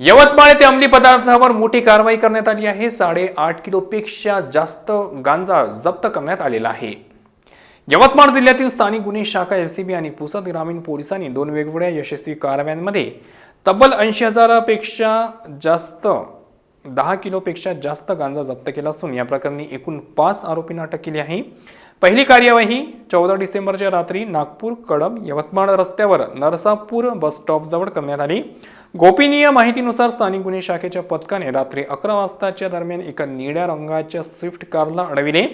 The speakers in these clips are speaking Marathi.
यवतमाळ येथे अंमली पदार्थावर मोठी कारवाई करण्यात आली आहे। 8.5 किलोपेक्षा जास्त गांजा जप्त करण्यात आलेला आहे। यवतमाळ जिल्ह्यातील स्थानिक गुन्हे शाखा एलसीबी आणि पुसद ग्रामीण पोलिसांनी दोन वेगवेगळ्या यशस्वी कारवायांमध्ये तब्बल 80,000 पेक्षा जास्त 10 किलोपेक्षा जास्त गांजा जप्त केला असून या प्रकरणी एकूण 5 आरोपींना अटक केली आहे। पहिली कार्यवाही 14 डिसेंबरच्या रात्री नागपूर कडम यवतमाळ रस्त्यावर नरसापूर बस स्टॉप जवळ करण्यात आली। गोपनीय माहितीनुसार स्थानिक गुन्हे शाखेच्या पथकाने रात्री 11 वाजताच्या दरम्यान एका निळ्या रंगाच्या स्विफ्ट कारला अडविले।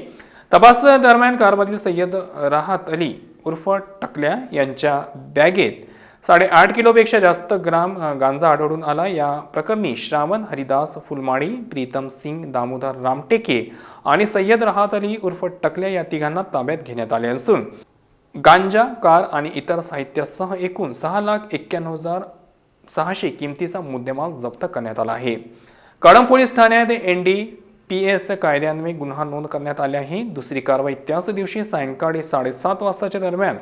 तपास दरम्यान कारमधील सय्यद राहत अली उर्फ टकल्या यांच्या बॅगेत 8.5 किलोपेक्षा जास्त ग्राम गांजा आढळून आला। या प्रकरणी श्रावण हरिदास फुलमाळी, प्रीतम सिंग, दामोदर रामटेके आणि सय्यद राहत अली उर्फ टकल्या या तिघांना ताब्यात घेण्यात आले असून गांजा, कार आणि इतर साहित्यासह एकूण 6,91,600 किमतीचा मुद्देमाल जप्त करण्यात आला आहे। कळंब पोलीस ठाण्यात NDPS कायद्यान्वये गुन्हा नोंद करण्यात आला आहे। दुसरी कारवाई त्याच दिवशी सायंकाळी 7:30 वाजताच्या दरम्यान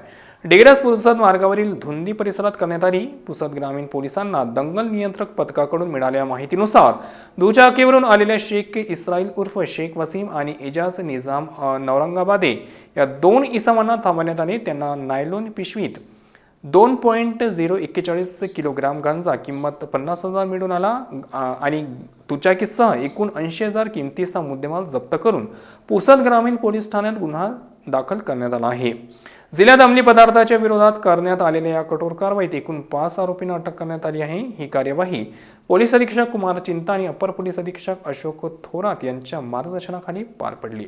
डिग्रस पुसद मार्गावरील धुंदी परिसरात करण्यात आली। पुसद ग्रामीण पोलिसांना दंगल नियंत्रक पथकाकडून मिळालेल्या माहितीनुसार दुचाकीवरून आलेल्या शेख इस्राईल उर्फ शेख वसीम आणि एजाज निजाम नौरंगाबादे या दोन इसमांना थांबवण्यात आले। त्यांना नायलॉन पिशवीत 2.041 किलोग्राम गांजा किंमत 50,000 मिळून आला आणि दुचाकीसह एकूण 80,000 किमतीचा मुद्देमाल जप्त करून पुसद ग्रामीण पोलीस ठाण्यात गुन्हा दाखल करण्यात आला आहे। जिल्ह्यात अंमली पदार्थाच्या विरोधात करण्यात आलेल्या या कठोर कारवाईत एकूण 5 आरोपींना अटक करण्यात आली आहे। ही कार्यवाही पोलीस अधीक्षक कुमार चिंता आणि अपर पोलीस अधीक्षक अशोक थोरात यांच्या मार्गदर्शनाखाली पार पडली।